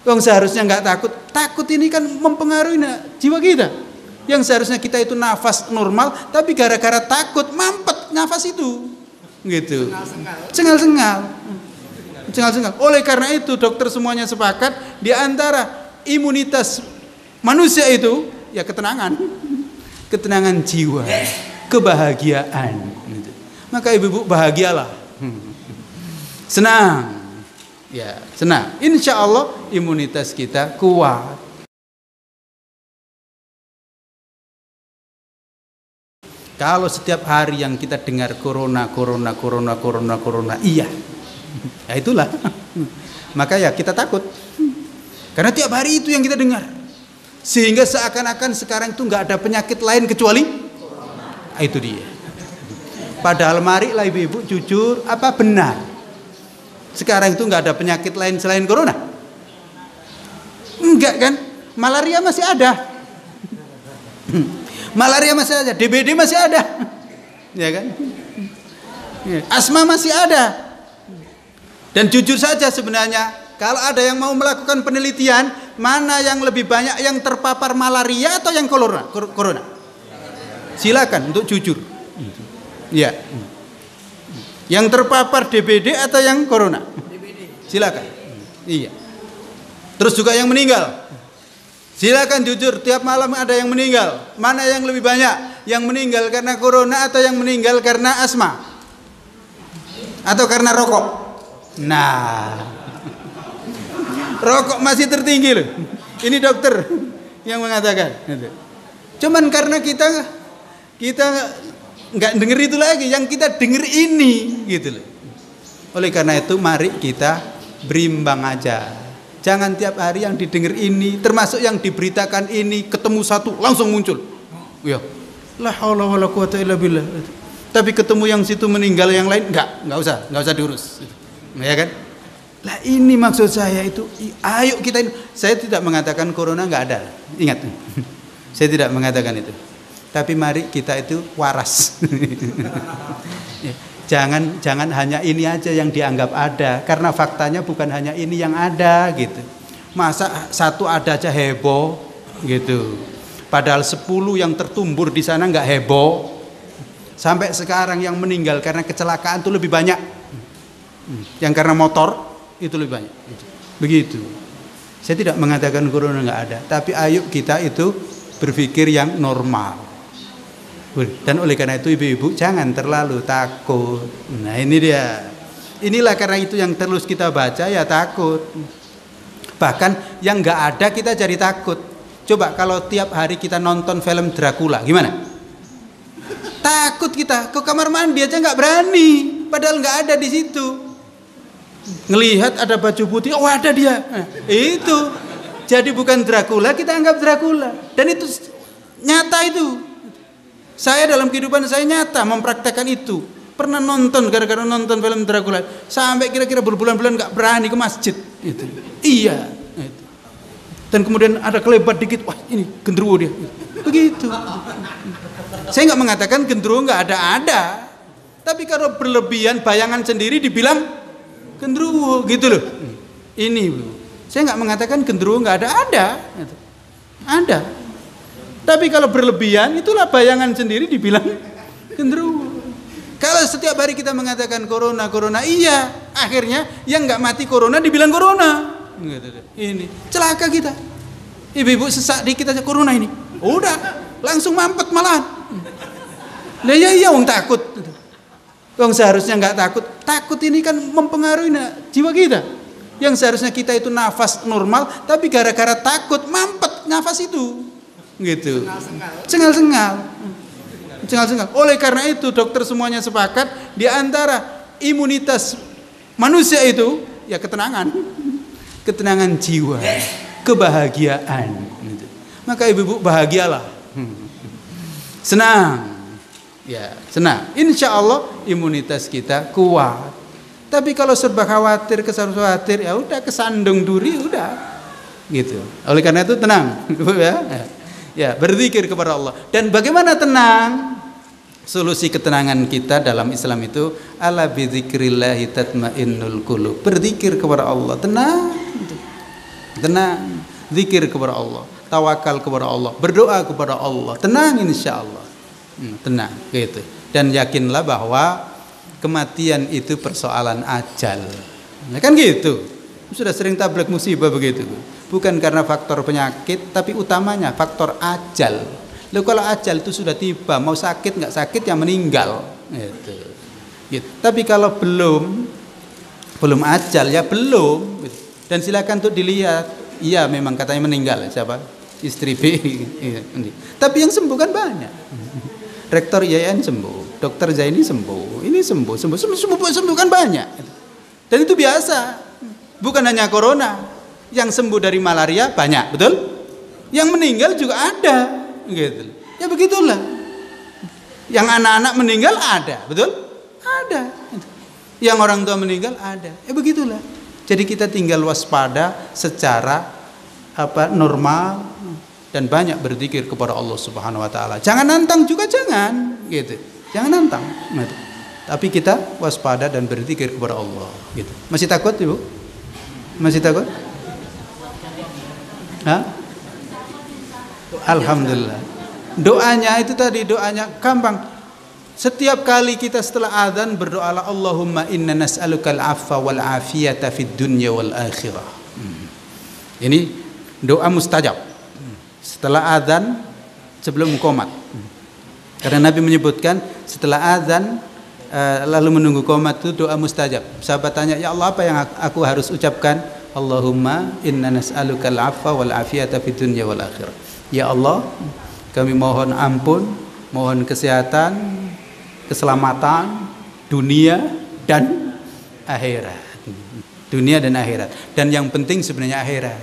Wong seharusnya nggak takut. Takut ini kan mempengaruhi jiwa kita. Yang seharusnya kita itu nafas normal, tapi gara-gara takut mampet nafas itu, gitu. Cengal-cengal. Oleh karena itu dokter semuanya sepakat di antara imunitas manusia itu ya ketenangan jiwa, kebahagiaan. Maka ibu-ibu bahagialah, senang. Ya, senang. Insya Allah imunitas kita kuat. Kalau setiap hari yang kita dengar corona, iya, ya itulah. Maka ya kita takut. Karena tiap hari itu yang kita dengar. Sehingga seakan-akan sekarang itu nggak ada penyakit lain kecuali itu dia. Padahal marilah ibu-ibu jujur, apa benar? Sekarang itu nggak ada penyakit lain selain corona? Enggak kan? Malaria masih ada. Malaria masih ada, DBD masih ada. Ya kan? Asma masih ada. Dan jujur saja sebenarnya, kalau ada yang mau melakukan penelitian, mana yang lebih banyak yang terpapar malaria atau yang corona? Silakan untuk jujur. Ya. Yang terpapar DBD atau yang corona? DBD. Silakan. Iya. Terus juga yang meninggal. Silakan jujur, tiap malam ada yang meninggal. Mana yang lebih banyak? Yang meninggal karena corona atau yang meninggal karena asma? Atau karena rokok? Nah. Rokok masih tertinggi loh. Ini dokter yang mengatakan. Cuman karena kita nggak denger itu lagi, yang kita denger ini gitu loh. Oleh karena itu mari kita berimbang aja. Jangan tiap hari yang didengar ini, termasuk yang diberitakan ini, ketemu satu langsung muncul. Ya. La haula wala quwata illa billah. Tapi ketemu yang situ meninggal yang lain enggak usah diurus. Ya kan? Lah ini maksud saya itu, ayo kita ini. Saya tidak mengatakan corona enggak ada. Ingat. Saya tidak mengatakan itu. Tapi mari kita itu waras. Jangan hanya ini aja yang dianggap ada, karena faktanya bukan hanya ini yang ada gitu. Masa satu ada aja heboh gitu. Padahal 10 yang tertumbur di sana nggak heboh. Sampai sekarang yang meninggal karena kecelakaan itu lebih banyak. Yang karena motor itu lebih banyak. Begitu. Saya tidak mengatakan corona nggak ada, tapi ayo kita itu berpikir yang normal. Dan oleh karena itu ibu-ibu jangan terlalu takut. Nah ini dia. Inilah karena itu yang terus kita baca ya takut. Bahkan yang nggak ada kita jadi takut. Coba kalau tiap hari kita nonton film Dracula, gimana? Takut kita, ke kamar mandi aja nggak berani. Padahal nggak ada di situ. Ngelihat ada baju putih, oh ada dia. Nah, itu. Jadi bukan Dracula, kita anggap Dracula. Dan itu nyata itu. Saya dalam kehidupan saya nyata mempraktekkan itu. Pernah nonton gara-gara nonton film Dracula sampai kira-kira berbulan-bulan nggak berani ke masjid. Itu. Iya. Itu. Dan kemudian ada kelebat dikit, wah ini genderuwo dia. Begitu. Saya nggak mengatakan genderuwo nggak ada. Tapi kalau berlebihan bayangan sendiri dibilang genderuwo gitu loh. Ini, saya nggak mengatakan genderuwo nggak ada. Ada. Tapi kalau berlebihan, itulah bayangan sendiri dibilang genderuwo. Kalau setiap hari kita mengatakan corona, iya, akhirnya yang nggak mati corona dibilang corona. Ini celaka kita. Ibu-ibu sesak dikit aja corona ini, udah langsung mampet malahan. Nah iya, wong takut. Wong seharusnya nggak takut. Takut ini kan mempengaruhi jiwa kita. Yang seharusnya kita itu nafas normal, tapi gara-gara takut mampet nafas itu. Gitu. Cengal-cengal. Oleh karena itu dokter semuanya sepakat di antara imunitas manusia itu ya ketenangan jiwa, kebahagiaan. Maka ibu-ibu bahagialah, senang, ya senang. Insya Allah imunitas kita kuat. Tapi kalau serba khawatir, ya udah kesandung duri udah, gitu. Oleh karena itu tenang, ya. Ya, berzikir kepada Allah. Dan bagaimana tenang? Solusi ketenangan kita dalam Islam itu ala bidzikrillahi tatmainnul qulub. Berzikir kepada Allah, tenang. tenang, zikir kepada Allah, tawakal kepada Allah, berdoa kepada Allah, tenang insya Allah. Tenang gitu. Dan yakinlah bahwa kematian itu persoalan ajal. Ya kan gitu. Sudah sering tabligh musibah begitu. Bukan karena faktor penyakit, tapi utamanya faktor ajal. Lalu kalau ajal itu sudah tiba, mau sakit nggak sakit yang meninggal. Gitu. Gitu. Tapi kalau belum ajal ya belum. Gitu. Dan silakan untuk dilihat. Iya memang katanya meninggal. Siapa? Istri B. Tapi yang sembuh kan banyak. Rektor IAIN sembuh, Dokter Zaini sembuh, ini sembuh kan banyak. Dan itu biasa. Bukan hanya corona, yang sembuh dari malaria banyak, betul? Yang meninggal juga ada, gitu. Ya begitulah. Yang anak-anak meninggal ada, betul? Ada. Yang orang tua meninggal ada. Ya begitulah. Jadi kita tinggal waspada secara normal dan banyak berzikir kepada Allah Subhanahu wa taala. Jangan nantang juga jangan, gitu. Jangan nantang, gitu. Tapi kita waspada dan berzikir kepada Allah, gitu. Masih takut, Ibu? Masih takut? Hah? Alhamdulillah. Doanya itu tadi, doanya gampang. Setiap kali kita setelah azan berdoalah Allahumma inna nas'alukal afwa wal afiyata fid dunya wal akhirah. Ini doa mustajab. Setelah azan sebelum qomat. Karena Nabi menyebutkan setelah azan lalu menunggu qomat itu doa mustajab. Sahabat tanya, "Ya Allah, apa yang aku harus ucapkan?" Allahumma inna nas'alukal afwa wal afiyata fid dunya wal akhirah. Ya Allah, kami mohon ampun, mohon kesehatan, keselamatan dunia dan akhirat. Dunia dan akhirat. Dan yang penting sebenarnya akhirat.